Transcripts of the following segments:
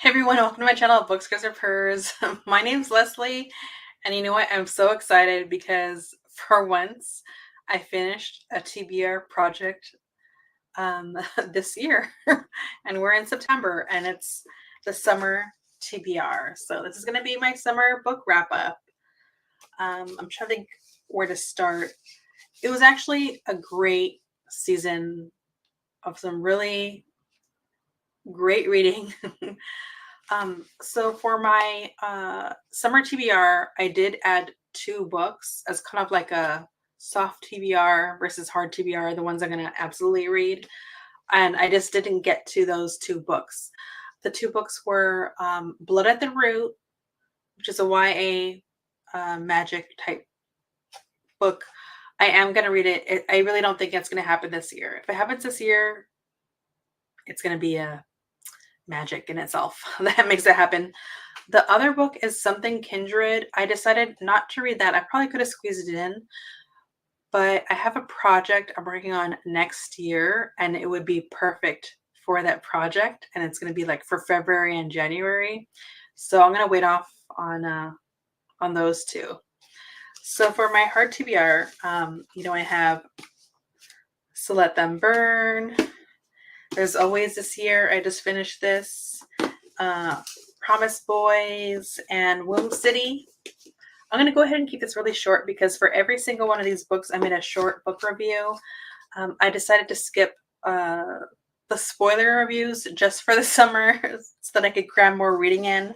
Hey everyone, welcome to my channel, Books, Guys, or Purrs. My name's Leslie, and you know what? I'm so excited because for once I finished a TBR project this year, and we're in September, and it's the summer TBR. So this is going to be my summer book wrap up. I'm trying to think where to start. It was actually a great season of some really great reading. So for my summer TBR, I did add two books as kind of like a soft TBR versus hard TBR, the ones I'm going to absolutely read. And I just didn't get to those two books. The two books were Blood at the Root, which is a YA magic type book. I am going to read it. I really don't think it's going to happen this year. If it happens this year, it's going to be a magic in itself that makes it happen. The other book is Something Kindred. I decided not to read that. I probably could have squeezed it in, but I have a project I'm working on next year, and it would be perfect for that project. And it's going to be like for February and January. So I'm going to wait off on those two. So for my hard TBR, I have So Let Them Burn. There's Always This Year. I just finished this. Promise Boys and Womb City. I'm going to go ahead and keep this really short because for every single one of these books, I made a short book review. I decided to skip the spoiler reviews just for the summer so that I could cram more reading in.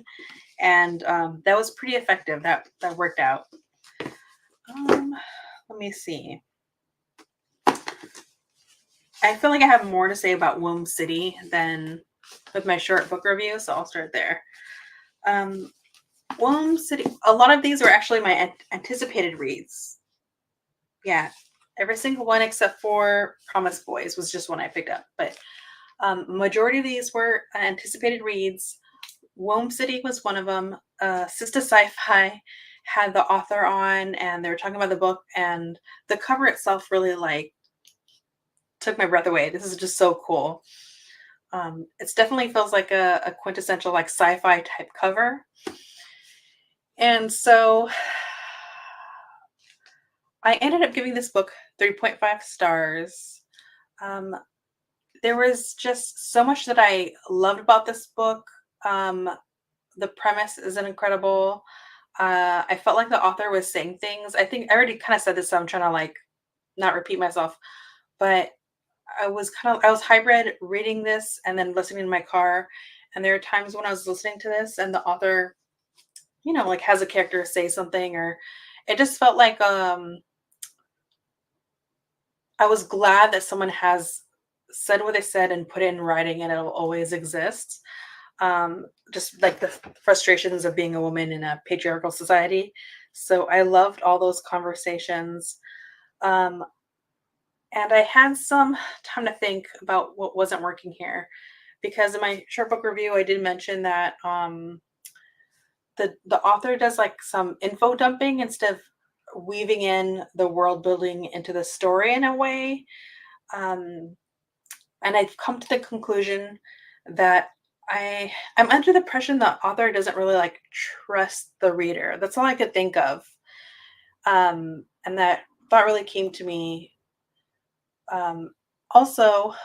And that was pretty effective. That worked out. Let me see. I feel like I have more to say about Womb City than with my short book review, so I'll start there. Womb City, a lot of these were actually my anticipated reads. Yeah, every single one except for Promise Boys was just one I picked up. But majority of these were anticipated reads. Womb City was one of them. Sista Sci-Fi had the author on, and they were talking about the book, and the cover itself really took my breath away. This is just so cool. It definitely feels like a quintessential like sci-fi type cover. And so I ended up giving this book 3.5 stars. There was just so much that I loved about this book. The premise is incredible. I felt like the author was saying things. I think I already kind of said this, so I'm trying to like not repeat myself. But I was hybrid reading this and then listening in my car. And there are times when I was listening to this and the author, like has a character say something, or it just felt like I was glad that someone has said what they said and put it in writing and it'll always exist. Just like the frustrations of being a woman in a patriarchal society. So I loved all those conversations. And I had some time to think about what wasn't working here. Because in my short book review, I did mention that the author does like some info dumping instead of weaving in the world building into the story in a way. Um, and I've come to the conclusion that I'm under the impression the author doesn't really like trust the reader. That's all I could think of. And that thought really came to me. Also,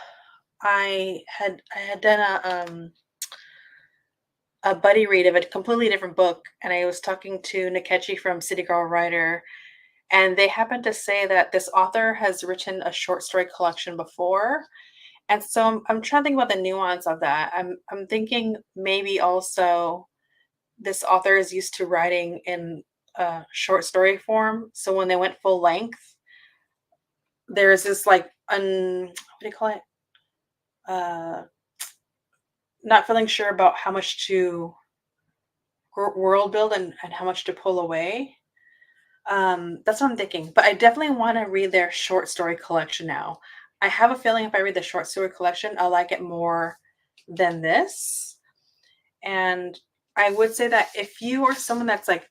I had done a buddy read of a completely different book, and I was talking to Nkechi from City Girl Writer, and they happened to say that this author has written a short story collection before. And so I'm trying to think about the nuance of that. I'm thinking maybe also this author is used to writing in short story form. So when they went full length, there's this like what do you call it? Uh, Not feeling sure about how much to world build and how much to pull away. That's what I'm thinking. But I definitely want to read their short story collection now. I have a feeling if I read the short story collection, I'll like it more than this. And I would say that if you are someone that's like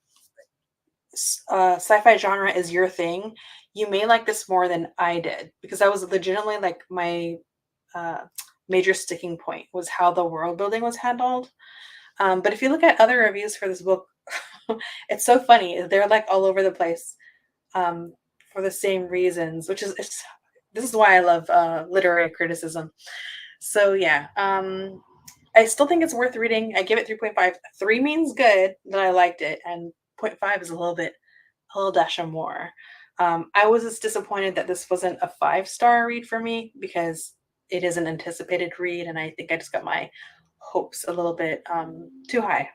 sci-fi genre is your thing, you may like this more than I did because that was legitimately like my uh, major sticking point was how the world building was handled. But if you look at other reviews for this book, it's so funny. They're like all over the place um, for the same reasons, which is this is why I love literary criticism. So yeah, I still think it's worth reading. I give it 3.5. 3 means good that I liked it, and zero point 0.5 is a little dash of more. I was just disappointed that this wasn't a 5-star read for me because it is an anticipated read, and I think I just got my hopes a little bit too high.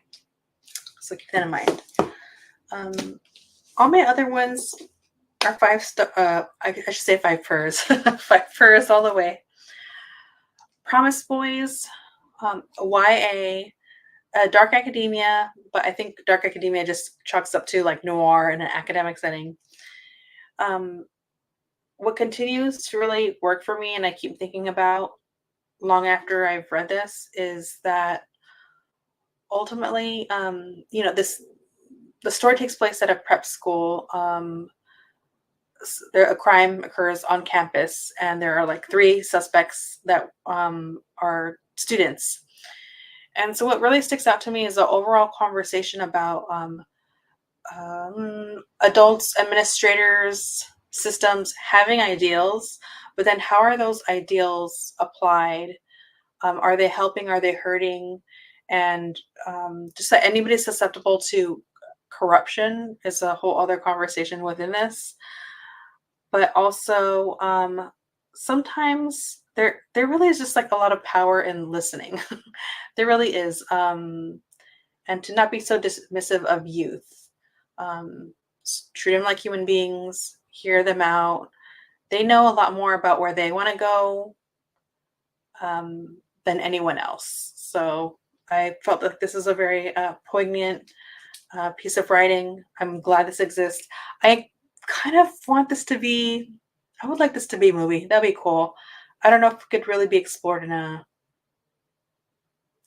So keep that in mind. Um, all my other ones are 5-star. I should say 5 purrs. 5 purrs all the way. Promise Boys, YA, Dark Academia, but I think Dark Academia just chalks up to like noir in an academic setting. Um, what continues to really work for me, and I keep thinking about long after I've read this, is that ultimately, this the story takes place at a prep school. There a crime occurs on campus, and there are like 3 suspects that are students. And so, what really sticks out to me is the overall conversation about adults, administrators, systems having ideals, but then how are those ideals applied? Are they helping? Are they hurting? And just that anybody's susceptible to corruption is a whole other conversation within this. But also, sometimes there really is just like a lot of power in listening. There really is. And to not be so dismissive of youth. Um, Treat them like human beings, hear them out. They know a lot more about where they want to go than anyone else. So I felt that this is a very poignant piece of writing. I'm glad this exists. I kind of want this to be, I would like this to be a movie. That'd be cool. I don't know if it could really be explored in a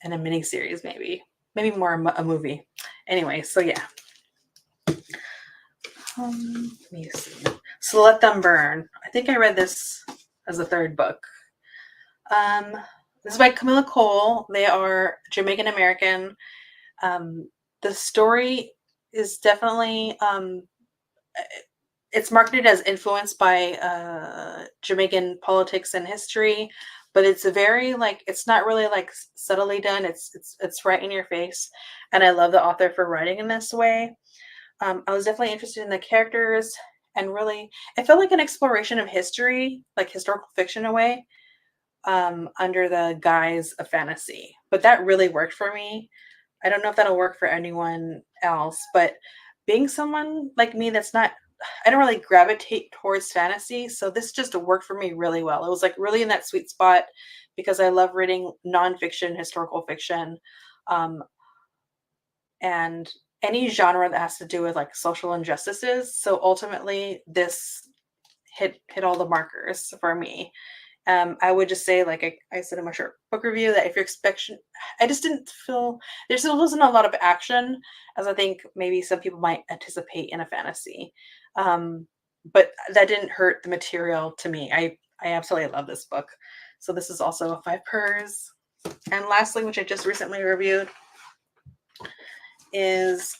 mini series, maybe more a movie. Anyway, so yeah. Let me see. So Let Them Burn. I think I read this as the 3rd book. This is by Camilla Cole. They are Jamaican American. The story is definitely it's marketed as influenced by Jamaican politics and history, but it's a very like it's not really like subtly done. It's right in your face, and I love the author for writing in this way. I was definitely interested in the characters, and really, it felt like an exploration of history, like historical fiction in a way, under the guise of fantasy. But that really worked for me. I don't know if that'll work for anyone else, but being someone like me that's not, I don't really gravitate towards fantasy. So this just worked for me really well. It was like really in that sweet spot because I love reading nonfiction, historical fiction, um, and any genre that has to do with like social injustices. So ultimately, this hit all the markers for me. I would just say, like I said in my short book review, that if you're expecting, I just didn't feel there still wasn't a lot of action, as I think maybe some people might anticipate in a fantasy. Um, but that didn't hurt the material to me. I absolutely love this book. So this is also a 5 purrs. And lastly, which I just recently reviewed, is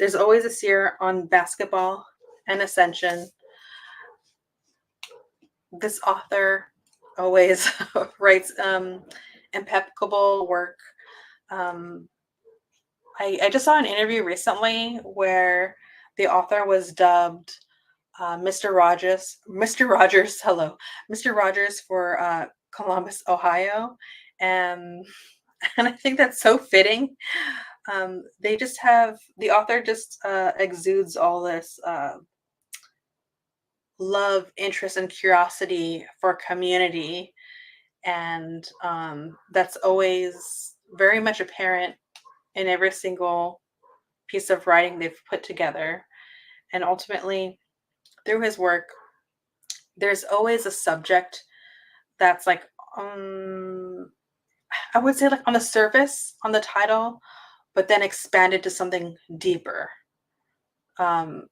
There's Always a Seer on Basketball and Ascension. This author always writes impeccable work. Um, I just saw an interview recently where the author was dubbed Mr. Rogers. Mr. Rogers, hello, Mr. Rogers for Columbus, Ohio, and and I think that's so fitting. They just have the author just exudes all this love, interest, and curiosity for community. And that's always very much apparent in every single piece of writing they've put together. And ultimately, through his work, there's always a subject that's like, I would say, like on the surface, on the title, but then expanded to something deeper. Um,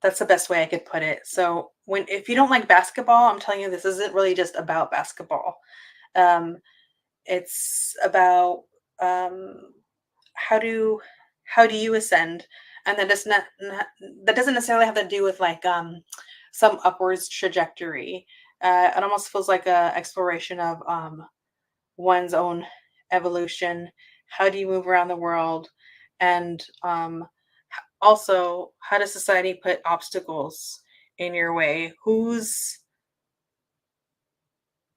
That's the best way I could put it. So if you don't like basketball, I'm telling you, this isn't really just about basketball. Um, it's about um, how do you ascend? And that doesn't necessarily have to do with like some upwards trajectory. It almost feels like a exploration of one's own evolution. How do you move around the world? And also, how does society put obstacles in your way? Who's,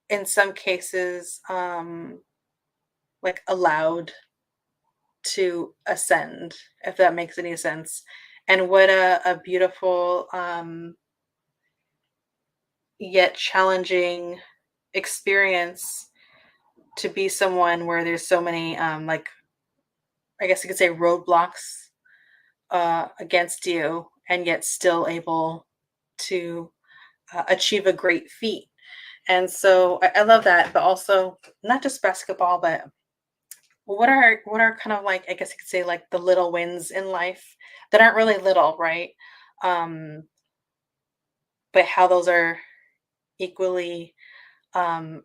in some cases, like allowed to ascend, if that makes any sense? And what a beautiful, yet challenging experience to be someone where there's so many, like, I guess you could say roadblocks against you, and yet still able to achieve a great feat. And so I love that, but also not just basketball, but what are kind of like, I guess you could say, like the little wins in life that aren't really little, right? Um, but how those are equally um,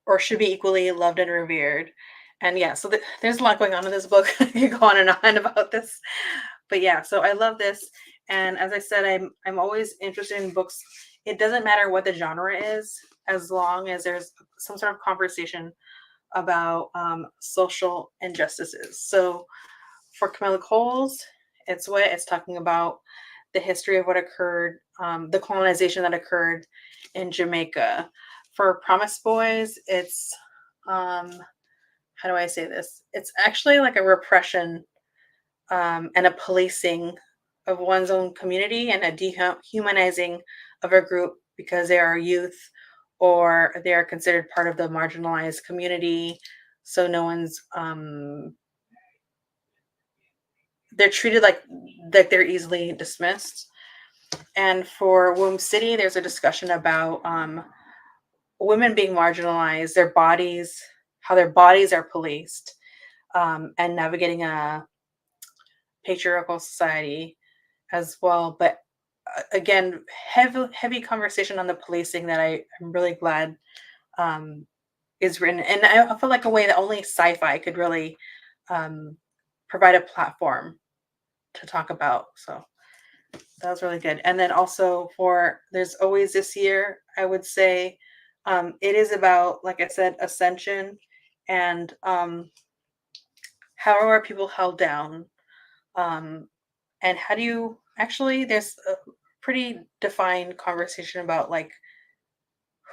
or should be equally loved and revered. And yeah, so there's a lot going on in this book. I could go on and on about this, but yeah, so I love this. And as I said, I'm always interested in books. It doesn't matter what the genre is, as long as there's some sort of conversation about social injustices. So for Camilla Coles, it's talking about the history of what occurred, the colonization that occurred in Jamaica. For Promise Boys, it's how do I say this? It's actually like a repression and a policing of one's own community, and a dehumanizing of a group because they are youth or they are considered part of the marginalized community. So no one's they're treated like they're easily dismissed. And for Womb City, there's a discussion about women being marginalized, their bodies, how their bodies are policed, and navigating a patriarchal society as well. But again, heavy conversation on the policing that I'm really glad um, is written, and I feel like a way that only sci-fi could really um, provide a platform to talk about. So that was really good. And then also for There's Always This Year, I would say it is about, like I said, ascension and how are people held down, um, and how do you actually, there's a pretty defined conversation about like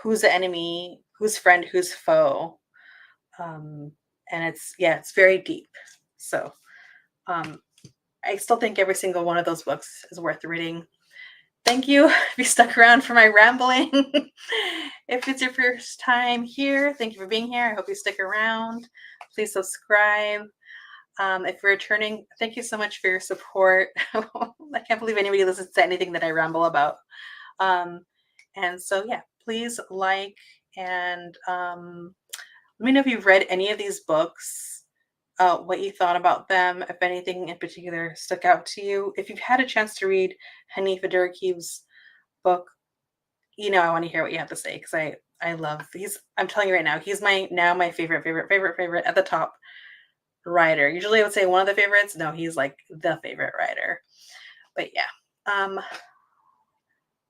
who's the enemy, who's friend, who's foe. Um, and it's very deep. So um, I still think every single one of those books is worth reading. Thank you if you stuck around for my rambling. If it's your first time here, thank you for being here. I hope you stick around. Please subscribe. If you're returning, thank you so much for your support. I can't believe anybody listens to anything that I ramble about. Um, and so, yeah, please like and let me know if you've read any of these books, what you thought about them, if anything in particular stuck out to you. If you've had a chance to read Hanif Abdurraqib's book, I want to hear what you have to say, because I love I'm telling you right now, he's my favorite at the top writer. Usually I would say one of the favorites. No, he's like the favorite writer. But yeah.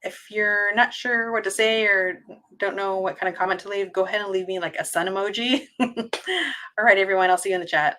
If you're not sure what to say or don't know what kind of comment to leave, go ahead and leave me like a sun emoji. All right, everyone, I'll see you in the chat.